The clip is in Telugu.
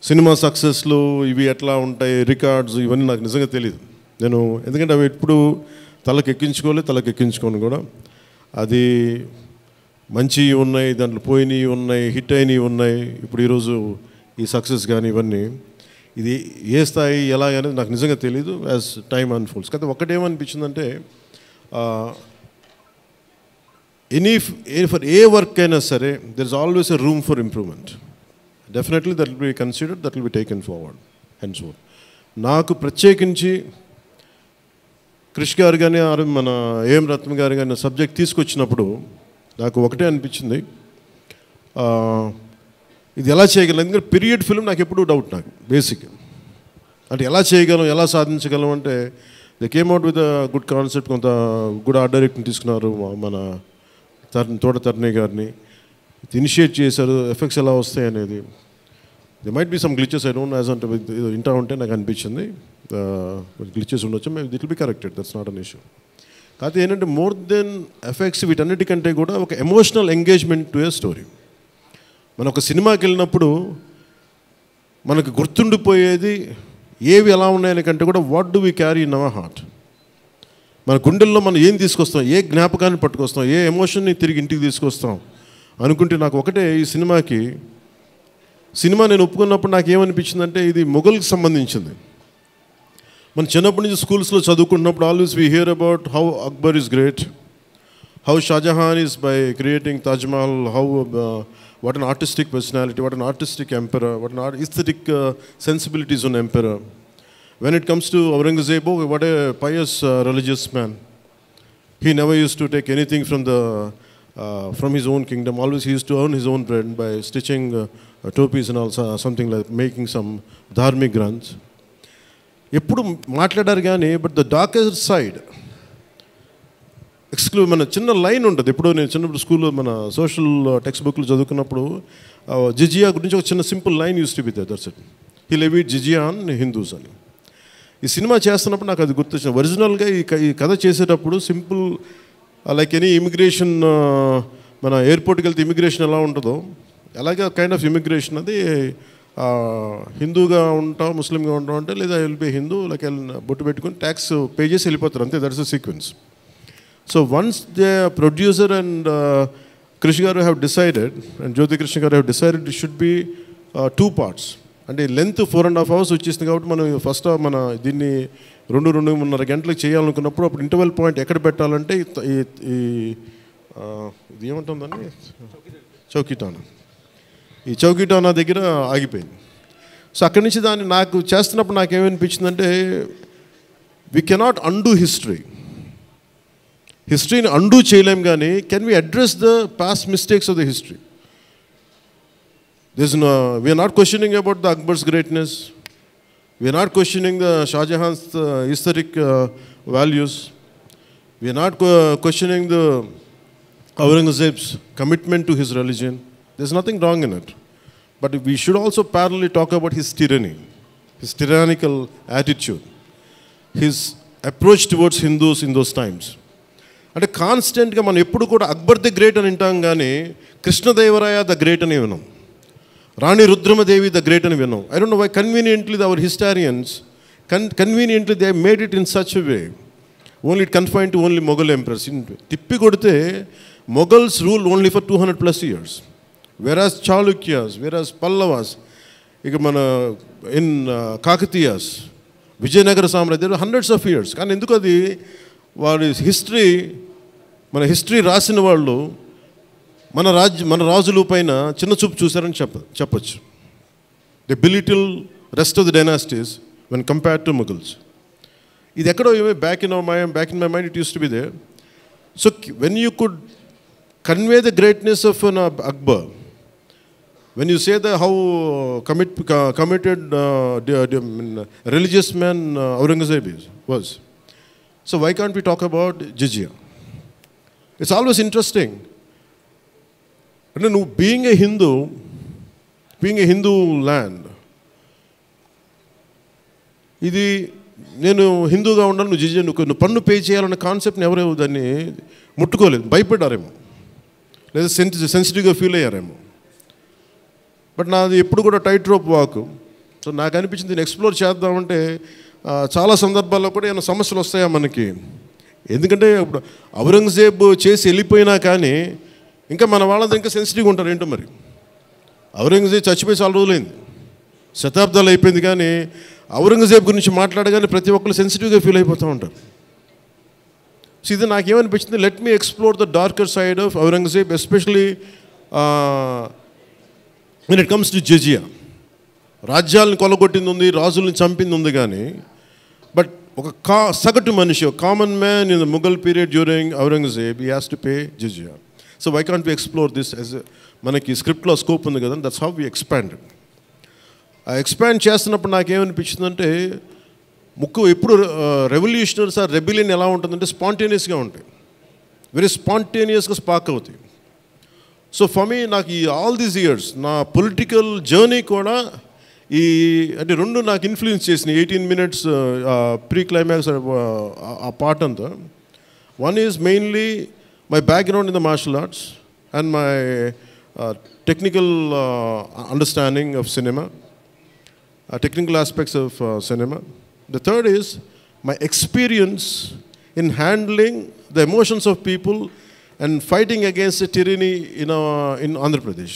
సినిమా సక్సెస్లు ఇవి ఎట్లా ఉంటాయి, రికార్డ్స్ ఇవన్నీ నాకు నిజంగా తెలియదు. నేను ఎందుకంటే అవి ఎప్పుడు తలకెక్కించుకోను కూడా. అది మంచి ఉన్నాయి, దాంట్లో పోయినవి ఉన్నాయి, హిట్ అయినవి ఉన్నాయి. ఇప్పుడు ఈరోజు ఈ సక్సెస్ కానీ ఇవన్నీ ఇది ఏ స్థాయి ఎలా అనేది నాకు నిజంగా తెలీదు యాజ్ టైమ్ అన్ఫోల్డ్స్. కానీ ఒకటేమనిపించిందంటే ఫర్ ఏ వర్క్ అయినా సరే there is always a room for improvement. Definitely that will be considered, that will be taken forward and so. నాకు ప్రత్యేకించి క్రిష్ గారు కానీ మన ఏఎం రత్న గారు కానీ సబ్జెక్ట్ తీసుకొచ్చినప్పుడు నాకు ఒకటే అనిపించింది, ఇది ఎలా చేయగలం. ఎందుకంటే పీరియడ్ ఫిల్మ్ నాకు ఎప్పుడూ డౌట్, నాకు బేసిక్ అంటే ఎలా చేయగలం, ఎలా సాధించగలం అంటే they came out with good concept. కొంత గుడ్ ఆర్ట్ డైరెక్ట్ని తీసుకున్నారు, మన తోట తరుణి గారిని ఇనిషియేట్ చేశారు. ఎఫెక్ట్స్ ఎలా వస్తాయి అనేది they might be some glitches, I don't as అంటే ఇంటా ఉంటే నాకు అనిపించింది గ్లిచెస్ ఉండొచ్చు, మేము it will be corrected, that's not an issue. కాకపోతే ఏంటంటే మోర్ దెన్ ఎఫెక్ట్స్ వీటన్నిటికంటే కూడా ఒక emotional engagement to a story. మనం ఒక సినిమాకి వెళ్ళినప్పుడు మనకు గుర్తుండిపోయేది ఏవి ఎలా ఉన్నాయని కంటే కూడా what do we carry in our heart. మన గుండెల్లో మనం ఏం తీసుకొస్తాం, ఏ జ్ఞాపకాన్ని పట్టుకొస్తాం, ఏ ఎమోషన్ని తిరిగి ఇంటికి తీసుకొస్తాం అనుకుంటే నాకు ఒకటే ఈ సినిమా నేను ఒప్పుకున్నప్పుడు నాకు ఏమనిపించిందంటే ఇది మొఘల్కి సంబంధించింది. మన చిన్నప్పటి నుంచి స్కూల్స్లో చదువుకుంటున్నప్పుడు always we hear about how Akbar is great, how Shah Jahan is by creating Taj Mahal, how what an artistic personality, what an artistic emperor, what an aesthetic sensibilities on emperor. When it comes to Aurangzeb, what a pious religious man. He never used to take anything from his own kingdom. Always he used to earn his own bread by stitching topis and also something like making some dharmic granths. Eppudu maatladar gaani, but the darker side మన చిన్న లైన్ ఉంటుంది. ఇప్పుడు నేను చిన్నప్పుడు స్కూల్లో మన సోషల్ టెక్స్ట్ బుక్లు చదువుకున్నప్పుడు జిజియా గురించి ఒక చిన్న simple line used to be there, that's it, he levied జిజియా ఆన్ హిందూస్ అని. ఈ సినిమా చేస్తున్నప్పుడు నాకు అది గుర్తొచ్చింది. ఒరిజినల్గా ఈ కథ చేసేటప్పుడు సింపుల్ లైక్ ఎనీ ఇమిగ్రేషన్, మన ఎయిర్పోర్ట్కి వెళ్తే ఇమిగ్రేషన్ ఎలా ఉంటుందో అలాగే కైండ్ ఆఫ్ ఇమిగ్రేషన్ అది. హిందూగా ఉంటాం, ముస్లింగా ఉంటాం అంటే లేదా విల్ బి హిందూ, లైక్ బొట్టు పెట్టుకుని ట్యాక్స్ పే చేసి వెళ్ళిపోతారు, అంతే. That's the sequence. So once the producer and Krish garu have decided, and Jyoti Krishna garu have decided it should be 2 parts. And the length 4.5 hours వచ్చేసింది కాబట్టి మనం ఫస్ట్ మన దీన్ని 2-2.5 గంటలకు చేయాలనుకున్నప్పుడు అప్పుడు ఇంటర్వెల్ పాయింట్ ఎక్కడ పెట్టాలంటే ఇది ఏమంటుందండి, చౌకీటానా, ఈ చౌకీటానా దగ్గర ఆగిపోయింది. సో అక్కడి నుంచి దాన్ని నాకు చేస్తున్నప్పుడు నాకేమనిపించిందంటే వీ కెనాట్ అండూ హిస్టరీని అండూ చేయలేం, కానీ can we address the past mistakes of the history. We are not questioning about the Akbar's greatness, we are not questioning the Shah Jahan's historic values, we are not questioning the Aurangzeb's commitment to his religion. There is nothing wrong in it, but we should also parallelly talk about his tyranny, his tyrannical attitude, his approach towards Hindus in those times. అంటే కాన్స్టెంట్గా మనం ఎప్పుడు కూడా అక్బర్ ది గ్రేట్ అని వింటాం, కానీ కృష్ణదేవరాయ ద గ్రేట్ అని విన్నాం, రాణి రుద్రమదేవి ద గ్రేట్ అని విన్నాం. I don't know why conveniently our historians conveniently they made it in such way only it confine to only Mughal emperors. తిప్పి కొడితే Mughals rule only for 200+ years, వెరాజ్ చాళుక్యాస్, వెరాజ్ పల్లవాస్, ఇక మన ఇన్ కాకతీయాస్, విజయనగర సామ్రాజ్యం హండ్రెడ్స్ ఆఫ్ ఇయర్స్. కానీ ఎందుకు అది వారి మన హిస్టరీ రాసిన వాళ్ళు మన రాజుల పైన చిన్న చూపు చూశారని చెప్పచ్చు. The belittle rest of the dynasties when compared to Mughals. ఇది ఎక్కడో back in my mind it used to be there. So when you could convey the greatness of an Akbar, when you say that how committed religious man Aurangzeb was, so why can't we talk about jizya? It's always interesting. And being a Hindu land, ఇది నేను హిందూగా ఉన్నాను, నువ్వు జిజియా నువ్వు పన్ను పే చేయాలన్న కాన్సెప్ట్ని ఎవరు దాన్ని ముట్టుకోలేదు, భయపడ్డారేమో, లేదా సెన్సిటివ్గా ఫీల్ అయ్యారేమో. బట్ నాది ఎప్పుడు కూడా టైట్ రోప్ వాక్. సో నాకు అనిపించింది దీన్ని ఎక్స్ప్లోర్ చేద్దామంటే చాలా సందర్భాల్లో కూడా ఏమైనా సమస్యలు వస్తాయా మనకి. ఎందుకంటే ఇప్పుడు ఔరంగజేబ్ చేసి వెళ్ళిపోయినా కానీ ఇంకా మన వాళ్ళంతా ఇంకా సెన్సిటివ్గా ఉంటారు ఏంటో మరి. ఔరంగజేబ్ చచ్చిపోయి చాలా రోజులైంది, శతాబ్దాలు అయిపోయింది, కానీ ఔరంగజేబ్ గురించి మాట్లాడగానే ప్రతి ఒక్కరు సెన్సిటివ్గా ఫీల్ అయిపోతూ ఉంటారు. సో ఇది నాకేమనిపించింది, let me explore the darker side of Aurangzeb, especially when it comes to jizya. రాజ్యాలను కొలగొట్టింది ఉంది, రాజుల్ని చంపింది ఉంది, కానీ బట్ ఒక సగటు మనిషి, common man in the Mughal period during Aurangzeb, he has to pay జజియా. So why can't we explore this as మనకి స్క్రిప్ట్లో స్కోప్ ఉంది కదా, దట్స్ హౌ వి ఎక్స్పాండ్. ఆ ఎక్స్పాండ్ చేస్తున్నప్పుడు నాకేమనిపించిందంటే ఎప్పుడు రెవల్యూషనరీస్ ఆ రెబిలియన్ ఎలా ఉంటుందంటే స్పాంటేనియస్గా ఉంటాయి, వెరీ స్పాంటేనియస్గా స్పార్క్ అవుతాయి. సో ఫర్ మీ నాకు ఈ ఆల్ దీస్ ఇయర్స్ నా పొలిటికల్ జర్నీ కూడా అంటే రెండు నాకు ఇన్ఫ్లుయెన్స్ చేసినాయి. 18 minutes ప్రీ క్లైమాక్స్ ఆ పార్ట్ అంతా. One is mainly my background in the martial arts and my technical understanding of cinema, technical aspects of cinema. The third is my experience in handling the emotions of people and fighting against the tyranny in Andhra Pradesh.